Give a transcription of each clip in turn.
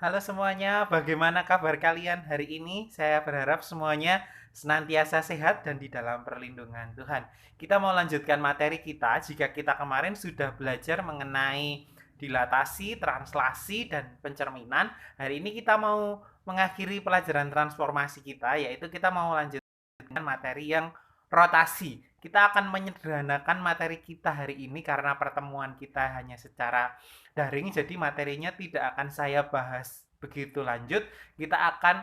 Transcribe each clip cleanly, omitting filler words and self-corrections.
Halo semuanya, bagaimana kabar kalian hari ini? Saya berharap semuanya senantiasa sehat dan di dalam perlindungan Tuhan. Kita mau lanjutkan materi kita. Jika kita kemarin sudah belajar mengenai dilatasi, translasi, dan pencerminan, hari ini kita mau mengakhiri pelajaran transformasi kita, yaitu kita mau lanjutkan materi yang rotasi. Kita akan menyederhanakan materi kita hari ini karena pertemuan kita hanya secara daring, jadi materinya tidak akan saya bahas begitu lanjut. Kita akan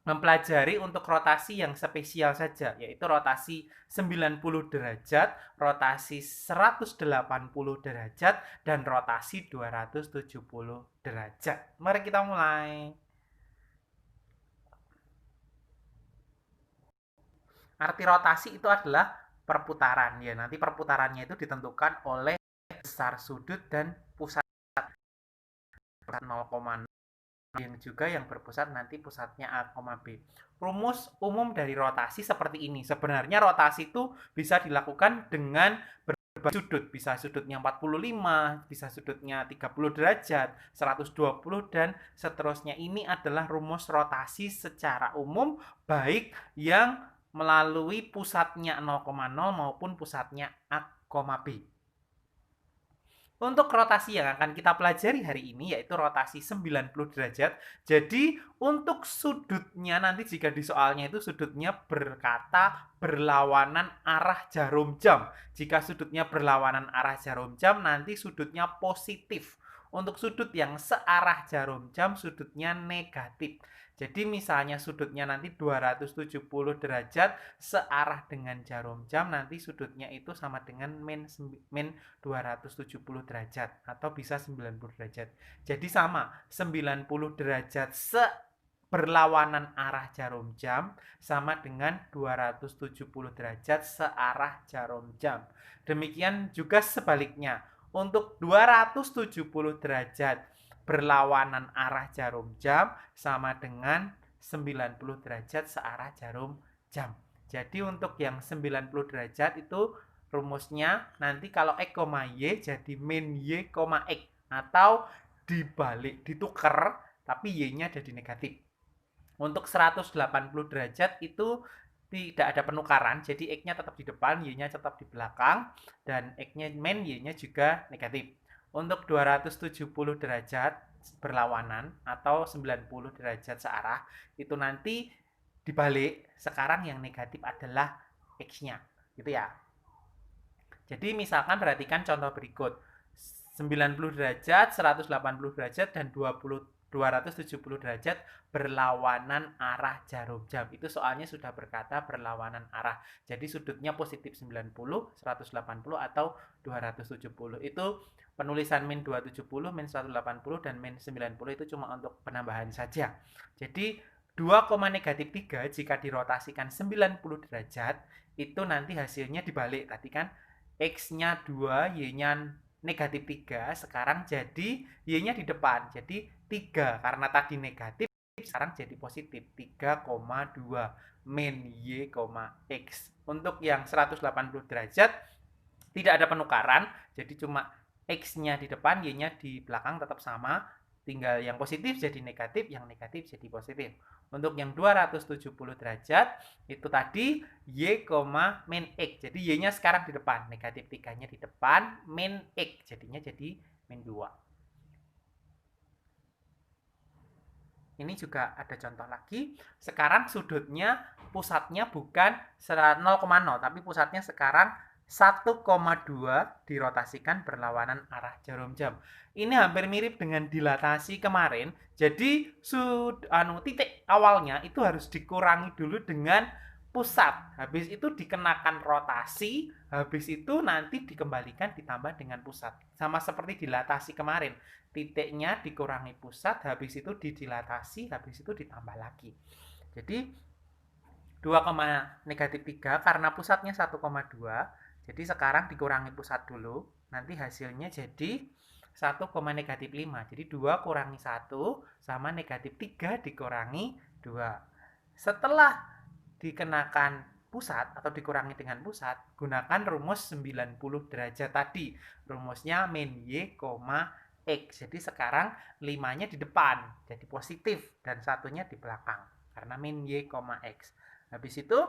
mempelajari untuk rotasi yang spesial saja, yaitu rotasi 90 derajat, rotasi 180 derajat, dan rotasi 270 derajat. Mari kita mulai. Arti rotasi itu adalah perputaran ya. Nanti perputarannya itu ditentukan oleh besar sudut dan pusat 0,0 yang juga yang berpusat nanti pusatnya A, B. Rumus umum dari rotasi seperti ini. Sebenarnya rotasi itu bisa dilakukan dengan berbagai sudut. Bisa sudutnya 45, bisa sudutnya 30 derajat, 120, dan seterusnya. Ini adalah rumus rotasi secara umum, baik yang melalui pusatnya 0,0 maupun pusatnya A, B. Untuk rotasi yang akan kita pelajari hari ini yaitu rotasi 90 derajat. Jadi untuk sudutnya nanti jika di soalnya itu sudutnya berkata berlawanan arah jarum jam. Jika sudutnya berlawanan arah jarum jam nanti sudutnya positif. Untuk sudut yang searah jarum jam sudutnya negatif. Jadi misalnya sudutnya nanti 270 derajat searah dengan jarum jam, nanti sudutnya itu sama dengan min 270 derajat atau bisa 90 derajat. Jadi sama, 90 derajat berlawanan arah jarum jam sama dengan 270 derajat searah jarum jam. Demikian juga sebaliknya. Untuk 270 derajat berlawanan arah jarum jam sama dengan 90 derajat searah jarum jam. Jadi untuk yang 90 derajat itu rumusnya nanti kalau X, Y jadi min Y, X atau dibalik, ditukar tapi Y-nya jadi negatif. Untuk 180 derajat itu tidak ada penukaran, jadi X-nya tetap di depan, Y-nya tetap di belakang, dan X-nya min, Y-nya juga negatif. Untuk 270 derajat berlawanan atau 90 derajat searah, itu nanti dibalik, sekarang yang negatif adalah X-nya, gitu ya. Jadi misalkan perhatikan contoh berikut. 90 derajat, 180 derajat, dan 270 derajat berlawanan arah jarum jam. Itu soalnya sudah berkata berlawanan arah. Jadi sudutnya positif 90, 180 atau 270. Itu penulisan min 270, min 180, dan min 90 itu cuma untuk penambahan saja. Jadi 2, negatif 3 jika dirotasikan 90 derajat itu nanti hasilnya dibalik. Tadi kan X-nya 2, Y-nya negatif 3, sekarang jadi Y-nya di depan. Jadi 3, karena tadi negatif, sekarang jadi positif. 3,2 min Y, X. Untuk yang 180 derajat, tidak ada penukaran, jadi cuma X-nya di depan, Y-nya di belakang tetap sama. Tinggal yang positif jadi negatif, yang negatif jadi positif. Untuk yang 270 derajat, itu tadi Y, min X. Jadi Y-nya sekarang di depan, negatif 3-nya di depan, min X. Jadinya jadi min 2. Ini juga ada contoh lagi. Sekarang sudutnya pusatnya bukan 0,0, tapi pusatnya sekarang 1,2 dirotasikan berlawanan arah jarum jam. Ini hampir mirip dengan dilatasi kemarin. Jadi titik awalnya itu harus dikurangi dulu dengan pusat. Habis itu dikenakan rotasi, habis itu nanti dikembalikan ditambah dengan pusat. Sama seperti dilatasi kemarin. Titiknya dikurangi pusat, habis itu didilatasi, habis itu ditambah lagi. Jadi 2, negatif 3 karena pusatnya 1,2. Jadi sekarang dikurangi pusat dulu. Nanti hasilnya jadi 1, negatif 5. Jadi 2 kurangi 1 sama negatif 3 dikurangi 2. Setelah dikenakan pusat atau dikurangi dengan pusat, gunakan rumus 90 derajat tadi. Rumusnya min Y, X. Jadi sekarang 5-nya di depan, jadi positif, dan satunya di belakang, karena min Y, X. Habis itu,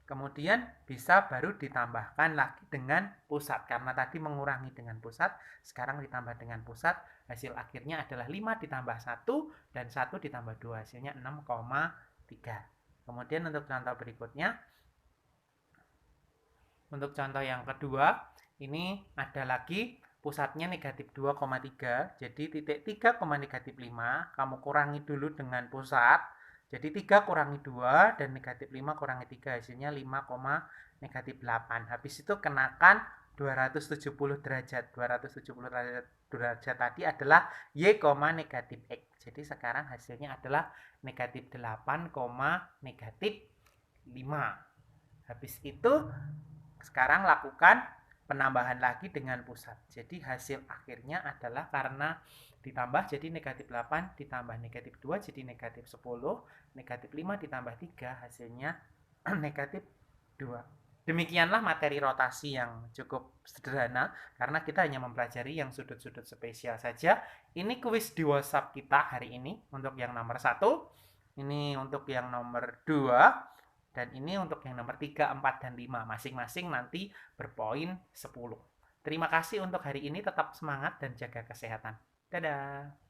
kemudian bisa baru ditambahkan lagi dengan pusat. Karena tadi mengurangi dengan pusat, sekarang ditambah dengan pusat, hasil akhirnya adalah 5 ditambah 1, dan 1 ditambah 2, hasilnya 6,3. Kemudian untuk contoh berikutnya, untuk contoh yang kedua, ini ada lagi pusatnya negatif 2,3. Jadi titik 3, negatif 5. Kamu kurangi dulu dengan pusat. Jadi 3 kurangi 2 dan negatif 5 kurangi 3. Hasilnya 5, negatif 8. Habis itu kenakan 270 derajat. 270 derajat tadi adalah Y, negatif X. Jadi sekarang hasilnya adalah negatif 8, negatif 5. Habis itu sekarang lakukan penambahan lagi dengan pusat. Jadi hasil akhirnya adalah karena ditambah jadi negatif 8 ditambah negatif 2 jadi negatif 10, negatif 5 ditambah 3 hasilnya negatif 2. Demikianlah materi rotasi yang cukup sederhana karena kita hanya mempelajari yang sudut-sudut spesial saja. Ini kuis di WhatsApp kita hari ini untuk yang nomor 1, ini untuk yang nomor 2, dan ini untuk yang nomor 3, 4, dan 5. Masing-masing nanti berpoin 10. Terima kasih untuk hari ini. Tetap semangat dan jaga kesehatan. Dadah.